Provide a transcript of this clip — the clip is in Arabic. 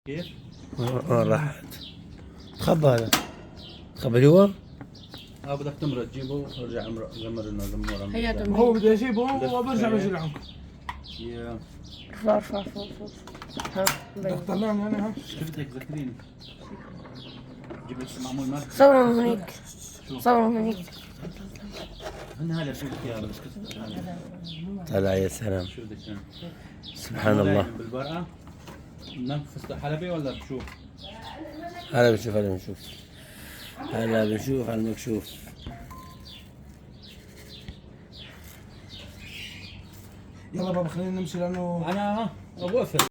كيف؟ راحت. تخبى هذا، تخبى جوا. بدك تمرق تجيبه ورجع زمر هيا هو بده يجيبه وبرجع بجي عندكم. يا ارفع ها بدك تطلعني انا ها. شفت هيك ذكريني. جبت معمول ماركة. صور من هنيك، صور من هنيك. هن هلا شو بدك اياه بسكت. طلع يا سلام، شو بدك اياه؟ سبحان الله. بالبرقة نفس حلبي ولا بشو؟ هلا بنشوف هلا بنشوف هلا بنشوف على المكشوف. يلا بابا خلينا نمشي لانه انا وقفت.